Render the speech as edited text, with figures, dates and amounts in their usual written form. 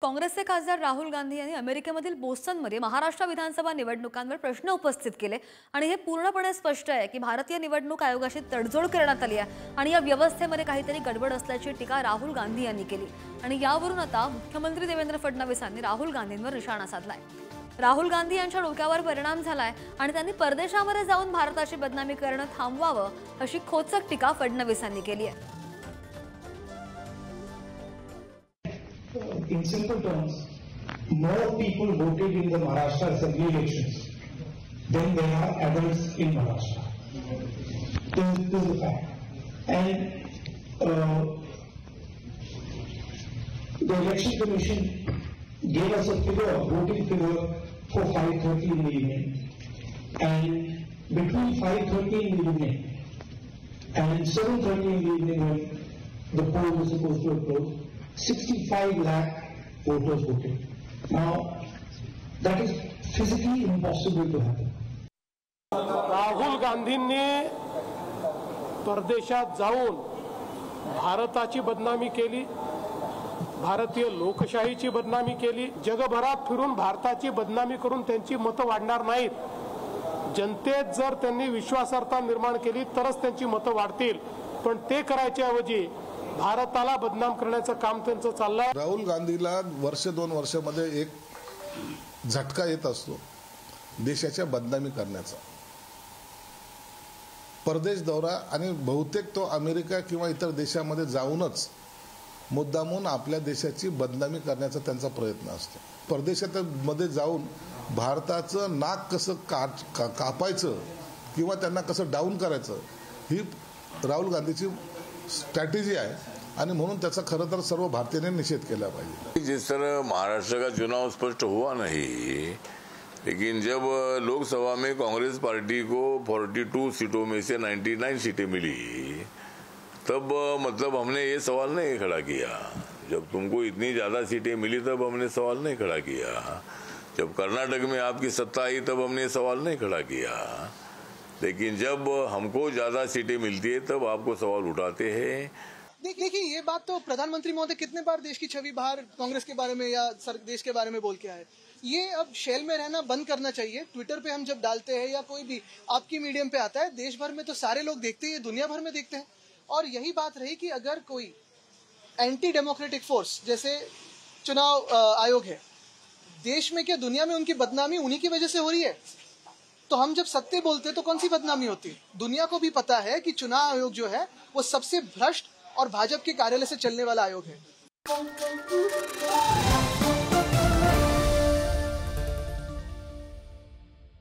काँग्रेसचे खासदार राहुल गांधी यांनी अमेरिकेमधील बोस्टनमध्ये महाराष्ट्र विधानसभा निवडणुकांवर प्रश्न उपस्थित केले आणि हे पूर्णपणे स्पष्ट आहे की भारतीय निवडणूक आयोगाशी तडजोड करण्यात आली आहे आणि या व्यवस्थेमध्ये काहीतरी गडबड असल्याची टीका राहुल गांधी यांनी केली आणि यावरून आता मुख्यमंत्री देवेंद्र फडणवीसांनी राहुल गांधींवर निशाणा साधलाय। राहुल गांधी यांच्या डोक्यावर परिणाम झालाय आणि त्यांनी परदेशामध्ये जाऊन भारताची बदनामी करणं थांबवावं अशी खोचक टीका फडणवीसांनी केली आहे। In simple terms, more people voted in the Maharashtra Assembly elections than there are adults in Maharashtra. This is the fact. And the Election Commission gave us a figure, voting figure for 5:30 in the evening. And between 5:30 in the evening and 7:30 in the evening when the poll was supposed to have closed, 65 lakh voters voted. Now, that is physically impossible to happen. Rahul गांधींनी परदेशात जाऊन भारताची बदनामी केली, भारतीय लोकशाहीची बदनामी केली, जगभरात फिरून भारताची बदनामी करून त्यांची मतं वाढणार नाहीत। जनतेत जर त्यांनी विश्वासार्हता निर्माण केली तरच त्यांची मतं वाढतील, पण ते करायच्या ऐवजी भारताला बदनाम करण्याचं काम त्यांचं चाललंय। राहुल गांधीला वर्ष 2 वर्षामध्ये एक झटका येत असतो देशाच्या बदनामी करण्याचा, परदेश दौरा, आणि बहुतेक तो अमेरिका किंवा इतर देशामध्ये जाऊनच मुद्दामून आपल्या देशाची बदनामी करण्याचा त्यांचा प्रयत्न असतो। परदेशात मध्ये जाऊन भारताचं नाक कसं कापायचं किंवा त्यांना कसं डाऊन करायचं ही राहुल गांधीची स्ट्रैटेजी है और म्हणून त्याचा खरं तर सर्व भारतीयांनी निषेध केला पाहिजे। जिस तरह महाराष्ट्र का चुनाव स्पष्ट हुआ नहीं, लेकिन जब लोकसभा में कांग्रेस पार्टी को 42 सीटों में से 99 सीटें मिली, तब मतलब हमने ये सवाल नहीं खड़ा किया। जब तुमको इतनी ज्यादा सीटें मिली तब हमने सवाल नहीं खड़ा किया। जब कर्नाटक में आपकी सत्ता आई तब हमने ये सवाल नहीं खड़ा किया। लेकिन जब हमको ज्यादा सीटें मिलती है तब आपको सवाल उठाते हैं। देखिए, ये बात तो प्रधानमंत्री महोदय कितने बार देश की छवि बाहर कांग्रेस के बारे में या देश के बारे में बोल के आए। ये अब शेल में रहना बंद करना चाहिए। ट्विटर पे हम जब डालते हैं या कोई भी आपकी मीडियम पे आता है, देश भर में तो सारे लोग देखते हैं, दुनिया भर में देखते हैं। और यही बात रही कि अगर कोई एंटी डेमोक्रेटिक फोर्स जैसे चुनाव आयोग है, देश में क्या दुनिया में उनकी बदनामी उन्हीं की वजह से हो रही है। तो हम जब सत्य बोलते तो कौन सी बदनामी होती। दुनिया को भी पता है कि चुनाव आयोग जो है वो सबसे भ्रष्ट और भाजपा के कार्यालय से चलने वाला आयोग है।